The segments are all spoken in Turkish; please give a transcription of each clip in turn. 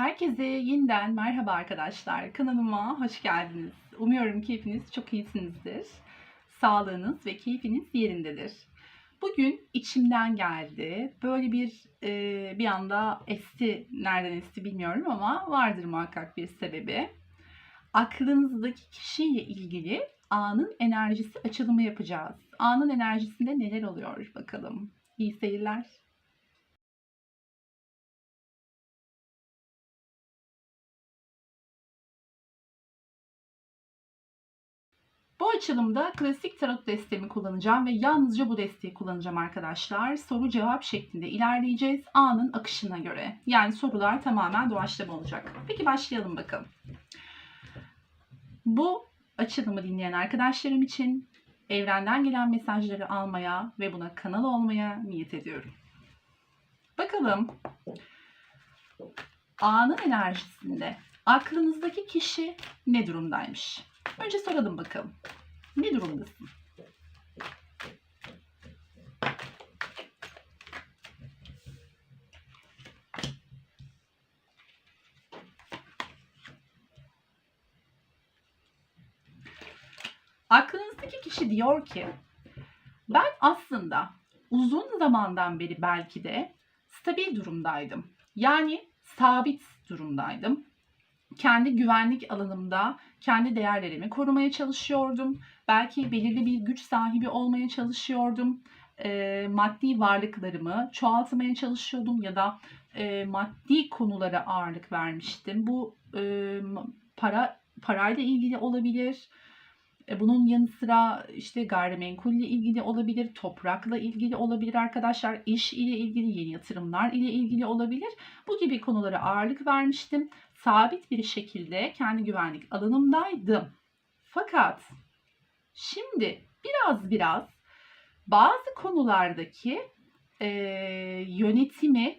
Herkese yeniden merhaba arkadaşlar. Kanalıma hoş geldiniz. Umuyorum ki hepiniz çok iyisinizdir. Sağlığınız ve keyfiniz yerindedir. Bugün içimden geldi. Böyle bir anda esti. Nereden esti bilmiyorum ama vardır muhakkak bir sebebi. Aklınızdaki kişiyle ilgili anın enerjisi açılımı yapacağız. Anın enerjisinde neler oluyor bakalım. İyi seyirler. Bu açılımda klasik tarot destemi kullanacağım ve yalnızca bu desteği kullanacağım arkadaşlar. Soru cevap şeklinde ilerleyeceğiz anın akışına göre. Yani sorular tamamen doğaçlama olacak. Peki başlayalım bakalım. Bu açılımı dinleyen arkadaşlarım için evrenden gelen mesajları almaya ve buna kanal olmaya niyet ediyorum. Bakalım anın enerjisinde aklınızdaki kişi ne durumdaymış? Önce soralım bakalım. Ne durumdasın? Aklınızdaki kişi diyor ki ben aslında uzun zamandan beri belki de stabil durumdaydım. Yani sabit durumdaydım. Kendi güvenlik alanımda kendi değerlerimi korumaya çalışıyordum. Belki belirli bir güç sahibi olmaya çalışıyordum. Maddi varlıklarımı çoğaltmaya çalışıyordum ya da maddi konulara ağırlık vermiştim. Bu parayla ilgili olabilir. Bunun yanı sıra işte gayrimenkulle ilgili olabilir, toprakla ilgili olabilir arkadaşlar, iş ile ilgili, yeni yatırımlar ile ilgili olabilir. Bu gibi konulara ağırlık vermiştim. Sabit bir şekilde kendi güvenlik alanımdaydım. Fakat şimdi biraz bazı konulardaki yönetimi,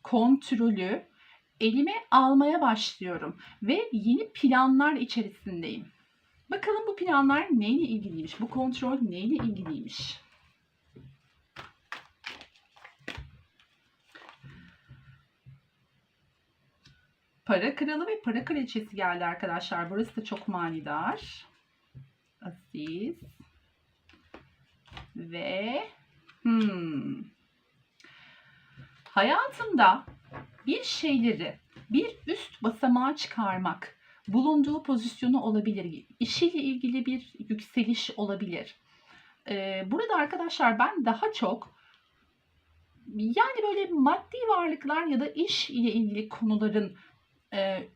kontrolü elime almaya başlıyorum ve yeni planlar içerisindeyim. Bakalım bu planlar neyle ilgiliymiş? Bu kontrol neyle ilgiliymiş? Para kralı ve para kraliçesi geldi arkadaşlar. Burası da çok manidar. Aziz. Ve hayatımda bir şeyleri bir üst basamağa çıkarmak, bulunduğu pozisyonu olabilir, işiyle ilgili bir yükseliş olabilir. Burada arkadaşlar ben daha çok yani böyle maddi varlıklar ya da iş ile ilgili konuların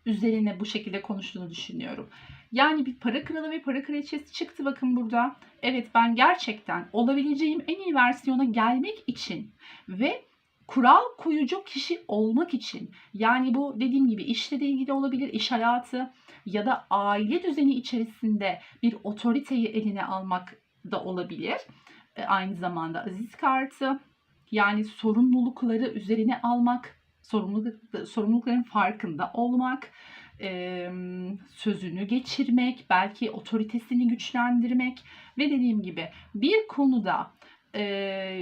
üzerine bu şekilde konuştuğunu düşünüyorum. Yani bir para kralı ve para kraliçesi çıktı bakın burada. Evet ben gerçekten olabileceğim en iyi versiyona gelmek için ve kural koyucu kişi olmak için, yani bu dediğim gibi işle de ilgili olabilir, iş hayatı ya da aile düzeni içerisinde bir otoriteyi eline almak da olabilir. Aynı zamanda aziz kartı, yani sorumlulukları üzerine almak, sorumlulukların farkında olmak, sözünü geçirmek, belki otoritesini güçlendirmek ve dediğim gibi bir konuda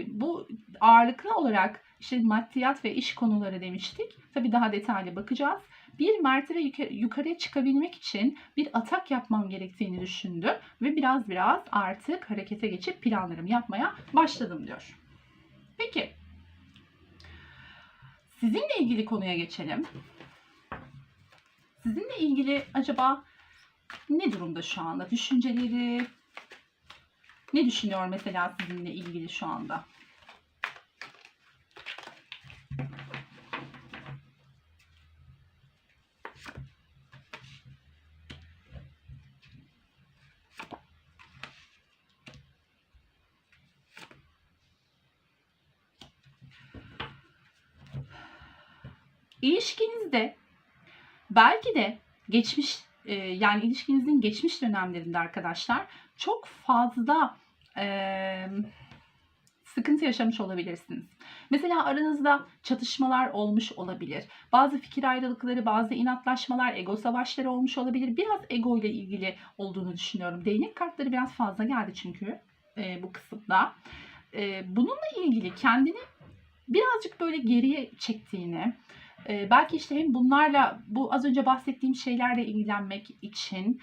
bu ağırlıklı olarak işte maddiyat ve iş konuları demiştik. Tabii daha detaylı bakacağız. Bir mertebe yukarıya çıkabilmek için bir atak yapmam gerektiğini düşündüm ve biraz artık harekete geçip planlarımı yapmaya başladım diyor. Peki, sizinle ilgili konuya geçelim. Sizinle ilgili acaba ne durumda şu anda? Düşünceleri, ne düşünüyor mesela sizinle ilgili şu anda? İlişkinizde belki de geçmiş yani ilişkinizin geçmiş dönemlerinde arkadaşlar çok fazla sıkıntı yaşamış olabilirsiniz. Mesela aranızda çatışmalar olmuş olabilir. Bazı fikir ayrılıkları, bazı inatlaşmalar, ego savaşları olmuş olabilir. Biraz ego ile ilgili olduğunu düşünüyorum. Değnek kartları biraz fazla geldi çünkü bu kısımda. Bununla ilgili kendini birazcık böyle geriye çektiğini, Belki işte hem bunlarla, bu az önce bahsettiğim şeylerle ilgilenmek için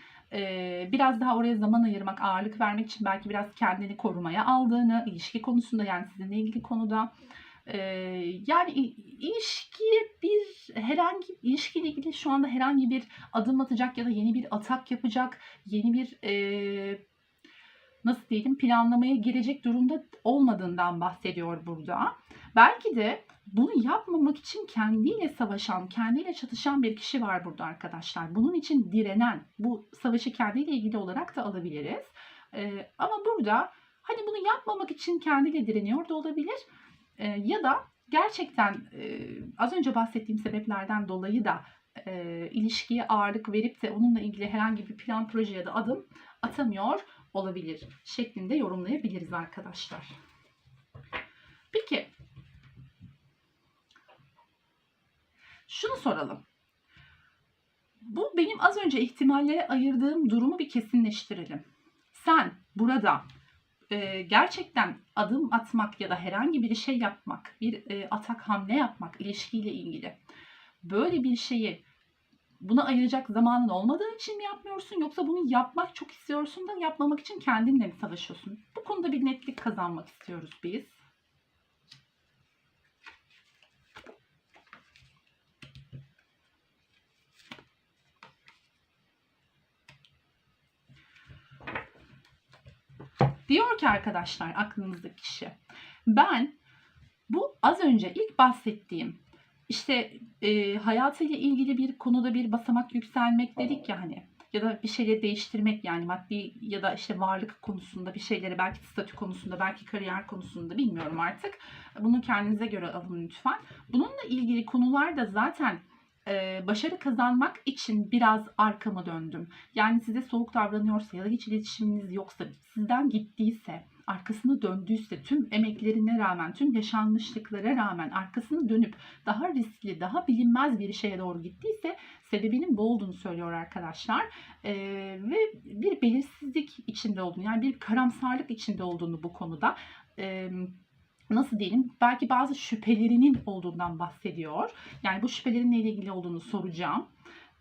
biraz daha oraya zaman ayırmak, ağırlık vermek için belki biraz kendini korumaya aldığını, ilişki konusunda, yani sizinle ilgili konuda, yani herhangi ilişkiyle ilgili şu anda herhangi bir adım atacak ya da yeni bir atak yapacak, yeni bir nasıl diyelim, planlamaya girecek durumda olmadığından bahsediyor burada. Belki de bunu yapmamak için kendiyle savaşan, kendiyle çatışan bir kişi var burada arkadaşlar. Bunun için direnen, bu savaşı kendiyle ilgili olarak da alabiliriz. Ama burada hani bunu yapmamak için kendiyle direniyor da olabilir. Ya da gerçekten az önce bahsettiğim sebeplerden dolayı da ilişkiye ağırlık verip de onunla ilgili herhangi bir plan, proje ya da adım atamıyor olabilir şeklinde yorumlayabiliriz arkadaşlar. Peki şunu soralım. Bu benim az önce ihtimallere ayırdığım durumu bir kesinleştirelim. Sen burada gerçekten adım atmak ya da herhangi bir şey yapmak, bir atak, hamle yapmak ilişkiyle ilgili, böyle bir şeyi buna ayıracak zamanın olmadığı için mi yapmıyorsun, yoksa bunu yapmak çok istiyorsun da yapmamak için kendinle mi savaşıyorsun? Bu konuda bir netlik kazanmak istiyoruz biz. Diyor ki arkadaşlar aklınızdaki kişi, ben bu az önce ilk bahsettiğim işte hayatıyla ilgili bir konuda bir basamak yükselmek dedik ya hani, ya da bir şeyleri değiştirmek, yani maddi ya da işte varlık konusunda bir şeyleri, belki statü konusunda, belki kariyer konusunda, bilmiyorum artık. Bunu kendinize göre alın lütfen. Bununla ilgili konularda zaten başarı kazanmak için biraz arkama döndüm. Yani size soğuk davranıyorsa ya da hiç iletişiminiz yoksa, sizden gittiyse, arkasını döndüyse, tüm emeklerine rağmen, tüm yaşanmışlıklara rağmen arkasını dönüp daha riskli, daha bilinmez bir şeye doğru gittiyse, sebebinin bu olduğunu söylüyor arkadaşlar. Ve bir belirsizlik içinde olduğunu, yani bir karamsarlık içinde olduğunu bu konuda, nasıl diyelim, belki bazı şüphelerinin olduğundan bahsediyor. Yani bu şüphelerin neyle ilgili olduğunu soracağım.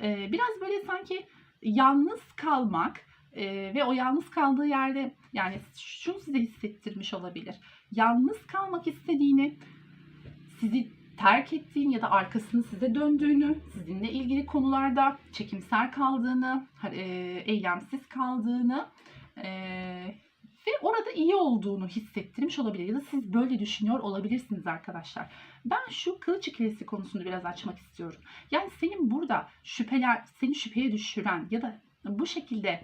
Biraz böyle sanki yalnız kalmak ve o yalnız kaldığı yerde, yani şunu size hissettirmiş olabilir. Yalnız kalmak istediğini, sizi terk ettiğini ya da arkasını size döndüğünü, sizinle ilgili konularda çekimser kaldığını, eylemsiz kaldığını ve orada iyi olduğunu hissettirmiş olabilir. Ya da siz böyle düşünüyor olabilirsiniz arkadaşlar. Ben şu kılıç ikilisi konusunu biraz açmak istiyorum. Yani senin burada seni şüpheye düşüren ya da bu şekilde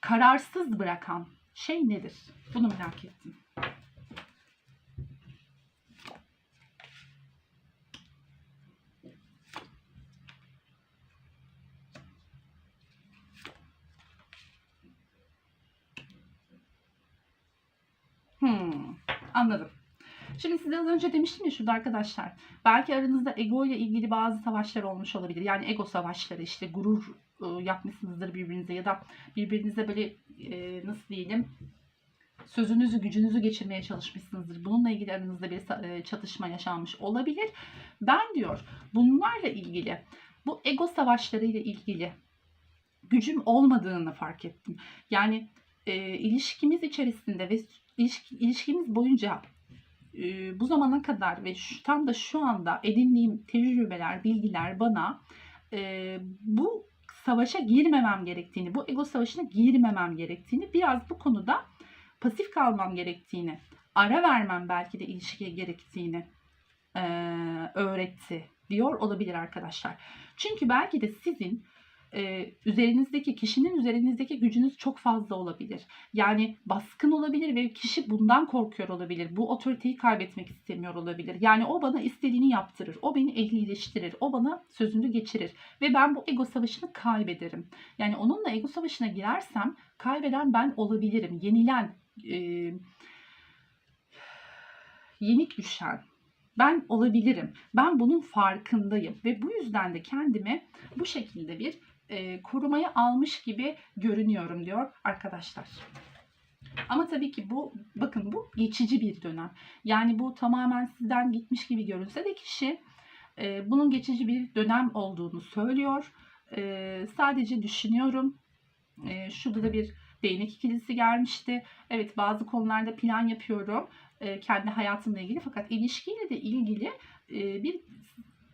kararsız bırakan şey nedir? Bunu merak ettim. Anladım. Şimdi size az önce demiştim ya şurada arkadaşlar. Belki aranızda ego ile ilgili bazı savaşlar olmuş olabilir. Yani ego savaşları, işte gurur yapmışsınızdır birbirinize ya da birbirinize böyle nasıl diyelim, sözünüzü, gücünüzü geçirmeye çalışmışsınızdır. Bununla ilgili aranızda bir çatışma yaşanmış olabilir. Ben diyor bunlarla ilgili, bu ego savaşları ile ilgili gücüm olmadığını fark ettim. Yani ilişkimiz içerisinde ve ilişkimiz boyunca bu zamana kadar ve tam da şu anda edindiğim tecrübeler, bilgiler bana bu savaşa girmemem gerektiğini, bu ego savaşına girmemem gerektiğini, biraz bu konuda pasif kalmam gerektiğini, ara vermem belki de ilişkiye gerektiğini öğretti diyor olabilir arkadaşlar. Çünkü belki de sizin kişinin üzerinizdeki gücünüz çok fazla olabilir. Yani baskın olabilir ve kişi bundan korkuyor olabilir. Bu otoriteyi kaybetmek istemiyor olabilir. Yani o bana istediğini yaptırır. O beni ehlileştirir. O bana sözünü geçirir. Ve ben bu ego savaşını kaybederim. Yani onunla ego savaşına girersem kaybeden ben olabilirim. Yenilen, yenik düşen ben olabilirim. Ben bunun farkındayım ve bu yüzden de kendimi bu şekilde bir korumaya almış gibi görünüyorum diyor arkadaşlar. Ama tabii ki bu, bakın, bu geçici bir dönem. Yani bu tamamen sizden gitmiş gibi görünse de kişi bunun geçici bir dönem olduğunu söylüyor. Sadece düşünüyorum. Şurada da bir değnek ikilisi gelmişti. Evet, bazı konularda plan yapıyorum kendi hayatımla ilgili, fakat ilişkiyle de ilgili bir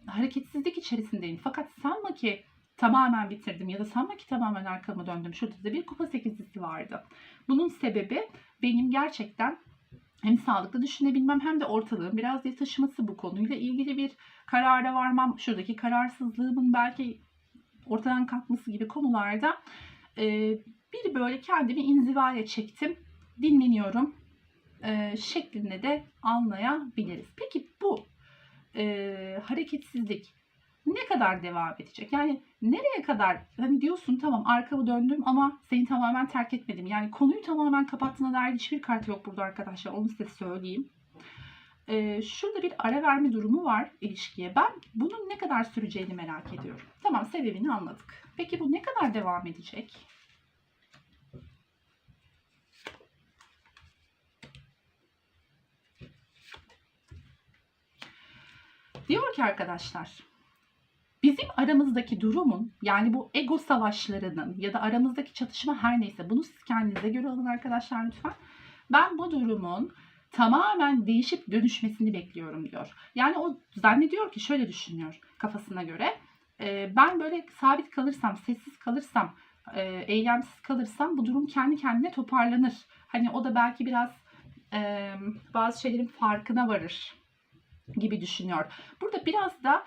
hareketsizlik içerisindeyim. Fakat sanma ki tamamen bitirdim ya da sanma ki tamamen arkamı döndüm. Şurada da bir kupa sekizlisi vardı. Bunun sebebi benim gerçekten hem sağlıklı düşünebilmem hem de ortalığın biraz diye taşıması, bu konuyla ilgili bir karara varmam, şuradaki kararsızlığımın belki ortadan kalkması gibi konularda bir böyle kendimi inzivaya çektim, dinleniyorum şeklinde de anlayabiliriz. Peki bu hareketsizlik ne kadar devam edecek? Yani nereye kadar, hani diyorsun tamam arkamı döndüm ama seni tamamen terk etmedim. Yani konuyu tamamen kapattığına dair hiçbir kart yok burada arkadaşlar. Onu size söyleyeyim. Şurada bir ara verme durumu var ilişkiye. Ben bunun ne kadar süreceğini merak ediyorum. Tamam, sebebini anladık. Peki bu ne kadar devam edecek? Diyor ki arkadaşlar, bizim aramızdaki durumun, yani bu ego savaşlarının ya da aramızdaki çatışma her neyse, bunu siz kendinize göre alın arkadaşlar lütfen. Ben bu durumun tamamen değişip dönüşmesini bekliyorum diyor. Yani o zannediyor ki, şöyle düşünüyor kafasına göre. Ben böyle sabit kalırsam, sessiz kalırsam, eylemsiz kalırsam bu durum kendi kendine toparlanır. Hani o da belki biraz bazı şeylerin farkına varır gibi düşünüyor. Burada biraz da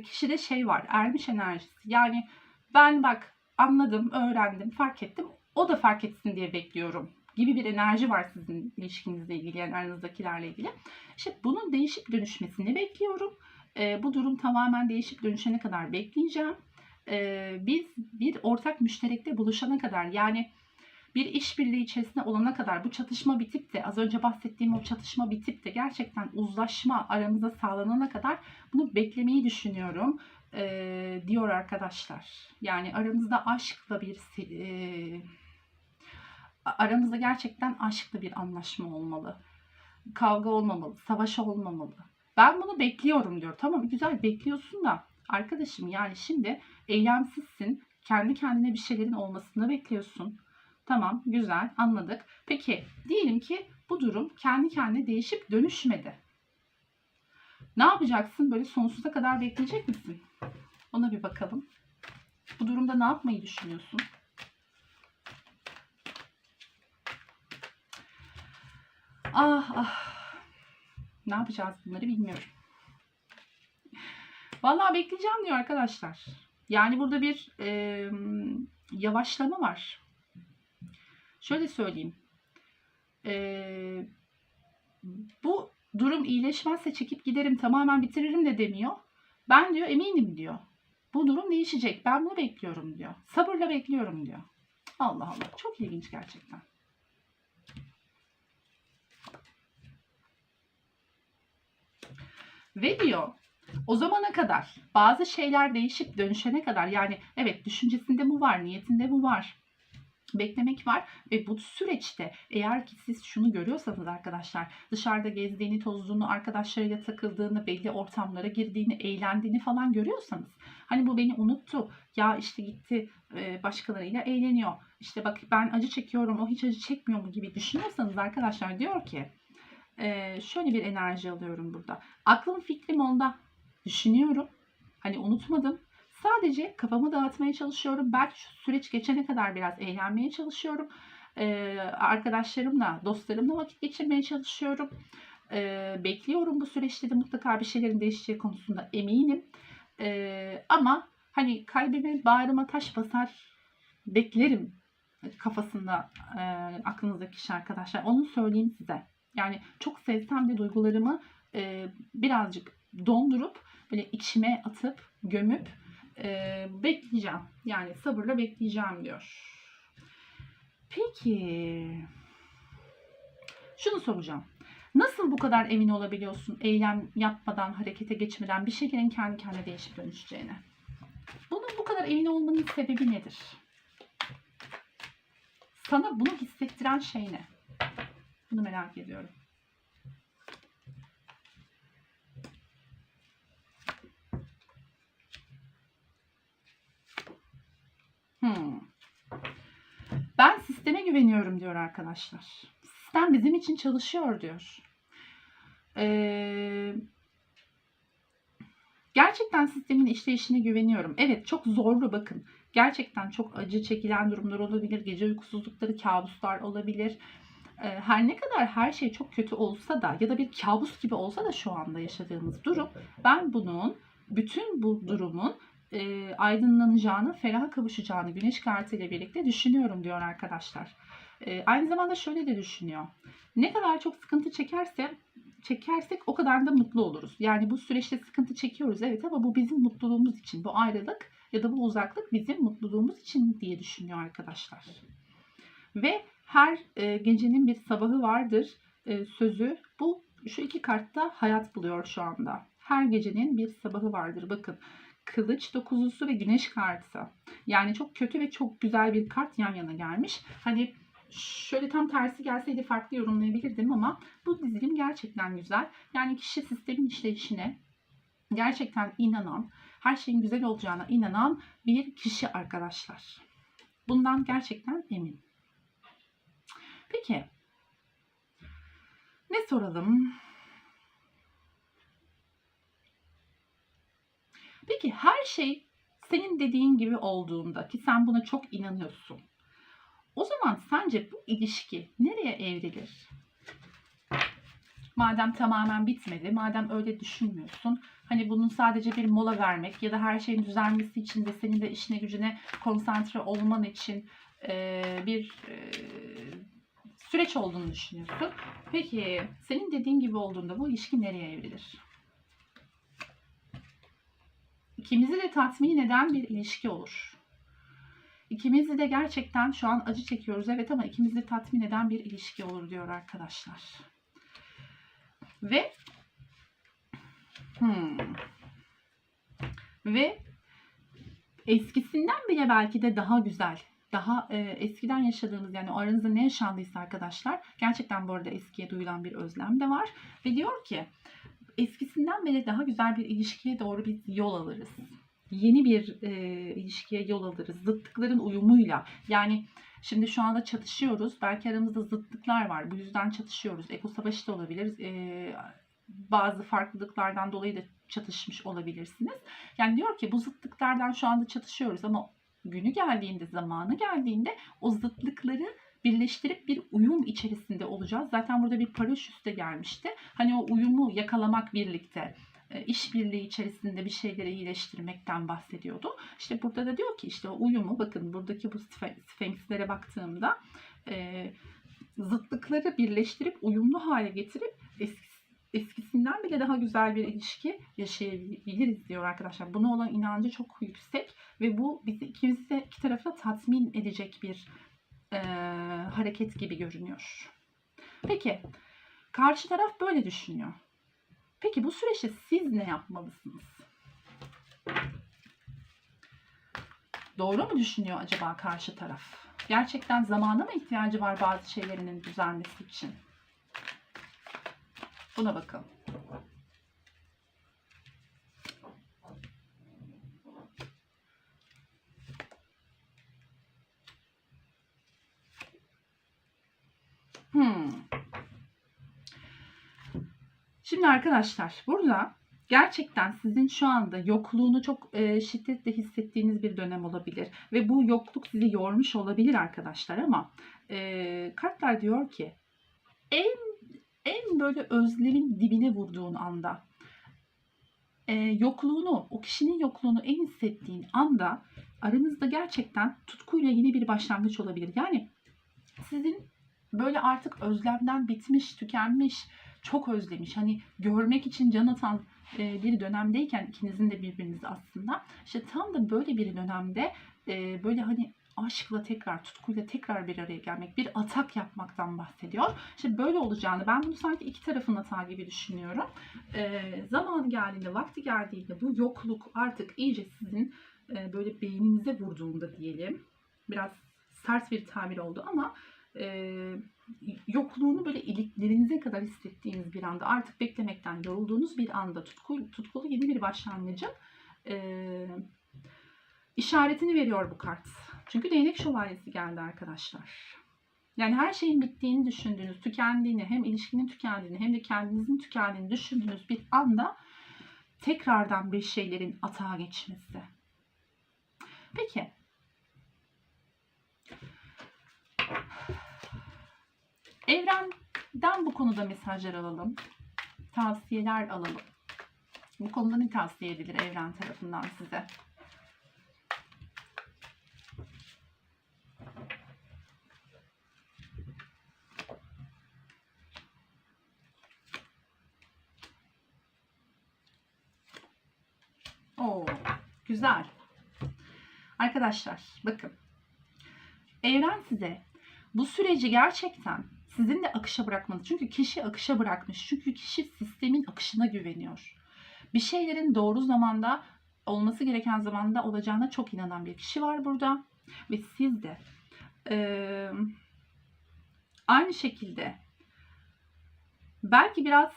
kişide şey var, ermiş enerjisi. Yani ben bak anladım, öğrendim, fark ettim, o da fark etsin diye bekliyorum gibi bir enerji var sizin ilişkinizle ilgili, yani aranızdakilerle ilgili. İşte bunun değişip dönüşmesini bekliyorum. Bu durum tamamen değişip dönüşene kadar bekleyeceğim. Biz bir ortak müşterekte buluşana kadar, yani bir işbirliği içerisinde olana kadar, bu çatışma bitip de, az önce bahsettiğim o çatışma bitip de gerçekten uzlaşma aramızda sağlanana kadar bunu beklemeyi düşünüyorum diyor arkadaşlar. Yani aramızda aşkla bir aramızda gerçekten aşklı bir anlaşma olmalı. Kavga olmamalı, savaş olmamalı. Ben bunu bekliyorum diyor. Tamam, güzel bekliyorsun da arkadaşım, yani şimdi eylemsizsin. Kendi kendine bir şeylerin olmasını bekliyorsun. Tamam, güzel, anladık. Peki diyelim ki bu durum kendi kendine değişip dönüşmedi. Ne yapacaksın? Böyle sonsuza kadar bekleyecek misin? Ona bir bakalım. Bu durumda ne yapmayı düşünüyorsun? Ah ah. Ne yapacağız bunları bilmiyorum. Vallahi bekleyeceğim diyor arkadaşlar. Yani burada bir yavaşlama var. Şöyle söyleyeyim. Bu durum iyileşmezse çekip giderim, tamamen bitiririm de demiyor. Ben diyor eminim diyor. Bu durum değişecek. Ben bunu bekliyorum diyor. Sabırla bekliyorum diyor. Allah Allah. Çok ilginç gerçekten. Ve diyor o zamana kadar bazı şeyler değişip dönüşene kadar, yani evet düşüncesinde bu var, niyetinde bu var, beklemek var ve bu süreçte eğer ki siz şunu görüyorsanız arkadaşlar, dışarıda gezdiğini, tozduğunu, arkadaşlarıyla takıldığını, belli ortamlara girdiğini, eğlendiğini falan görüyorsanız, hani bu beni unuttu, ya işte gitti başkalarıyla eğleniyor, işte bak ben acı çekiyorum, o hiç acı çekmiyor mu gibi düşünüyorsanız arkadaşlar, diyor ki şöyle bir enerji alıyorum burada. Aklım fikrim onda, düşünüyorum, hani unutmadım. Sadece kafamı dağıtmaya çalışıyorum. Belki şu süreç geçene kadar biraz eğlenmeye çalışıyorum. Arkadaşlarımla, dostlarımla vakit geçirmeye çalışıyorum. Bekliyorum, bu süreçte de mutlaka bir şeylerin değişeceği konusunda eminim. Ama hani kalbime, bağrıma taş basar, beklerim kafasında aklınızdaki kişi arkadaşlar. Onu söyleyeyim size. Yani çok sevsem de duygularımı birazcık dondurup böyle içime atıp gömüp bekleyeceğim. Yani sabırla bekleyeceğim diyor. Peki şunu soracağım. Nasıl bu kadar emin olabiliyorsun eylem yapmadan, harekete geçmeden bir şeylerin kendi kendine değişip dönüşeceğine? Bunun bu kadar emin olmanın sebebi nedir? Sana bunu hissettiren şey ne? Bunu merak ediyorum. Ben sisteme güveniyorum diyor arkadaşlar. Sistem bizim için çalışıyor diyor. Gerçekten sistemin işleyişine güveniyorum. Evet, çok zorlu, bakın. Gerçekten çok acı çekilen durumlar olabilir. Gece uykusuzlukları, kabuslar olabilir. Her ne kadar her şey çok kötü olsa da ya da bir kabus gibi olsa da şu anda yaşadığımız durum, ben bütün bu durumun aydınlanacağını, feraha kavuşacağını güneş kartıyla birlikte düşünüyorum diyor arkadaşlar. Aynı zamanda şöyle de düşünüyor. Ne kadar çok sıkıntı çekersek o kadar da mutlu oluruz. Yani bu süreçte sıkıntı çekiyoruz evet, ama bu bizim mutluluğumuz için. Bu ayrılık ya da bu uzaklık bizim mutluluğumuz için diye düşünüyor arkadaşlar. Ve her gecenin bir sabahı vardır sözü. Şu iki kartta hayat buluyor şu anda. Her gecenin bir sabahı vardır. Bakın, kılıç dokuzlusu ve güneş kartı. Yani çok kötü ve çok güzel bir kart yan yana gelmiş. Hani şöyle tam tersi gelseydi farklı yorumlayabilirdim ama bu dizilim gerçekten güzel. Yani kişi sistemin işleyişine gerçekten inanan, her şeyin güzel olacağına inanan bir kişi arkadaşlar. Bundan gerçekten eminim. Peki, ne soralım? Peki her şey senin dediğin gibi olduğunda, ki sen buna çok inanıyorsun, o zaman sence bu ilişki nereye evrilir? Madem tamamen bitmedi, madem öyle düşünmüyorsun, hani bunun sadece bir mola vermek ya da her şeyin düzelmesi için ve senin de işine gücüne konsantre olman için bir süreç olduğunu düşünüyorsun. Peki senin dediğin gibi olduğunda bu ilişki nereye evrilir? İkimizi de tatmin eden bir ilişki olur. İkimizi de gerçekten şu an acı çekiyoruz evet, ama ikimizi de tatmin eden bir ilişki olur diyor arkadaşlar. Ve eskisinden bile belki de daha güzel, daha eskiden yaşadığımız, yani o aranızda ne yaşandıysa arkadaşlar, gerçekten bu arada eskiye duyulan bir özlem de var. Ve diyor ki eskisinden bile daha güzel bir ilişkiye doğru biz yol alırız. Yeni bir ilişkiye yol alırız. Zıtlıkların uyumuyla. Yani şimdi şu anda çatışıyoruz. Belki aramızda zıtlıklar var. Bu yüzden çatışıyoruz. Ego savaşı da olabilir. Bazı farklılıklardan dolayı da çatışmış olabilirsiniz. Yani diyor ki bu zıtlıklardan şu anda çatışıyoruz ama günü geldiğinde, zamanı geldiğinde o zıtlıkları birleştirip bir uyum içerisinde olacağız. Zaten burada bir paraşüt de gelmişti. Hani o uyumu yakalamak birlikte, işbirliği içerisinde bir şeyleri iyileştirmekten bahsediyordu. İşte burada da diyor ki işte o uyumu, bakın buradaki bu sfenkslere baktığımda zıtlıkları birleştirip uyumlu hale getirip eskisinden bile daha güzel bir ilişki yaşayabiliriz diyor arkadaşlar. Buna olan inancı çok yüksek ve bu bizi iki tarafı tatmin edecek bir hareket gibi görünüyor. Peki, karşı taraf böyle düşünüyor. Peki bu süreçte siz ne yapmalısınız? Doğru mu düşünüyor acaba karşı taraf? Gerçekten zamana mı ihtiyacı var bazı şeylerinin düzelmesi için? Buna bakalım. Şimdi arkadaşlar burada gerçekten sizin şu anda yokluğunu çok şiddetle hissettiğiniz bir dönem olabilir. Ve bu yokluk sizi yormuş olabilir arkadaşlar, ama kartlar diyor ki en böyle özlemin dibine vurduğun anda, yokluğunu, o kişinin yokluğunu en hissettiğin anda aranızda gerçekten tutkuyla yeni bir başlangıç olabilir. Yani sizin böyle artık özlemden bitmiş, tükenmiş, çok özlemiş, hani görmek için can atan bir dönemdeyken ikinizin de birbirinizi aslında, işte tam da böyle bir dönemde böyle hani aşkla tekrar, tutkuyla tekrar bir araya gelmek, bir atak yapmaktan bahsediyor. İşte böyle olacağını, ben bunu sanki iki tarafın hata gibi düşünüyorum. Zamanı geldiğinde, vakti geldiğinde bu yokluk artık iyice sizin böyle beyninize vurduğunda diyelim, biraz sert bir tabir oldu ama yokluğunu böyle iliklerinize kadar hissettiğiniz bir anda, artık beklemekten yorulduğunuz bir anda tutkulu yeni bir başlangıcın işaretini veriyor bu kart. Çünkü değnek şövalyesi geldi arkadaşlar. Yani her şeyin bittiğini düşündüğünüz, tükendiğini, hem ilişkinin tükendiğini hem de kendinizin tükendiğini düşündüğünüz bir anda tekrardan bir şeylerin atağa geçmesi. Peki. Evrenden bu konuda mesajlar alalım. Tavsiyeler alalım. Bu konuda ne tavsiye edilir evren tarafından size? Oo, güzel. Arkadaşlar bakın. Evren size bu süreci gerçekten sizin de akışa bırakmanız. Çünkü kişi akışa bırakmış. Çünkü kişi sistemin akışına güveniyor. Bir şeylerin doğru zamanda, olması gereken zamanda olacağına çok inanan bir kişi var burada. Ve siz de aynı şekilde belki biraz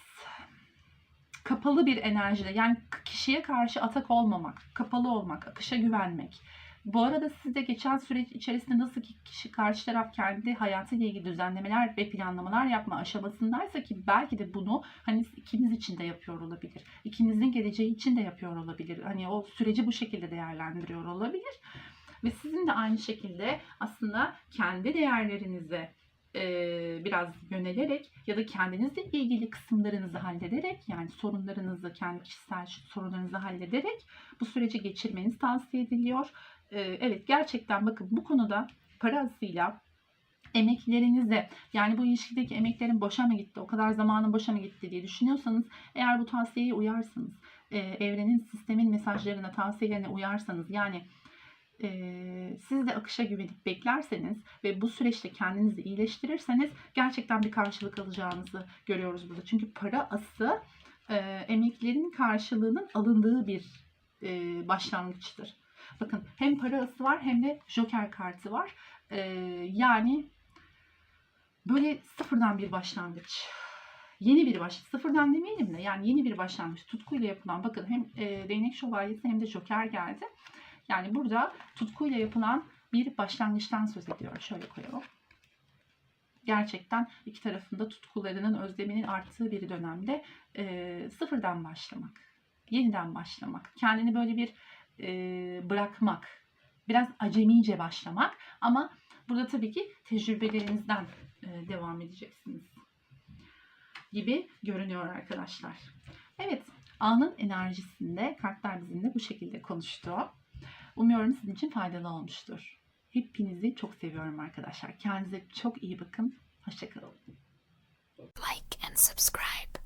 kapalı bir enerjide, yani kişiye karşı atak olmamak, kapalı olmak, akışa güvenmek. Bu arada siz de geçen süreç içerisinde nasıl ki kişi, karşı taraf kendi hayatıyla ilgili düzenlemeler ve planlamalar yapma aşamasındaysa, ki belki de bunu hani ikiniz için de yapıyor olabilir. İkinizin geleceği için de yapıyor olabilir. Hani o süreci bu şekilde değerlendiriyor olabilir. Ve sizin de aynı şekilde aslında kendi değerlerinize biraz yönelerek ya da kendinizle ilgili kısımlarınızı hallederek, yani sorunlarınızı, kendi kişisel sorunlarınızı hallederek bu süreci geçirmeniz tavsiye ediliyor. Evet, gerçekten bakın bu konuda parasıyla emeklerinize, yani bu ilişkideki emeklerin boşa mı gitti, o kadar zamanın boşa mı gitti diye düşünüyorsanız, eğer bu tavsiyeye uyarsanız, evrenin, sistemin mesajlarına, tavsiyelerine uyarsanız, yani siz de akışa güvenip beklerseniz ve bu süreçte kendinizi iyileştirirseniz gerçekten bir karşılık alacağınızı görüyoruz burada. Çünkü para ası emeklerin karşılığının alındığı bir başlangıçtır. Bakın, hem para ası var hem de Joker kartı var. Yani böyle sıfırdan bir başlangıç. Yeni bir sıfırdan demeyelim de, yani yeni bir başlangıç. Tutkuyla yapılan, bakın hem değnek şövalyesi hem de Joker geldi. Yani burada tutkuyla yapılan bir başlangıçtan söz ediyor. Şöyle koyalım. Gerçekten iki tarafında tutkularının, özleminin arttığı bir dönemde sıfırdan başlamak, yeniden başlamak, kendini böyle bir bırakmak, biraz acemice başlamak, ama burada tabii ki tecrübelerinizden devam edeceksiniz gibi görünüyor arkadaşlar. Evet, anın enerjisinde kartlar bizimle bu şekilde konuştu. Umuyorum sizin için faydalı olmuştur. Hepinizi çok seviyorum arkadaşlar. Kendinize çok iyi bakın. Hoşça kalın. Like and subscribe.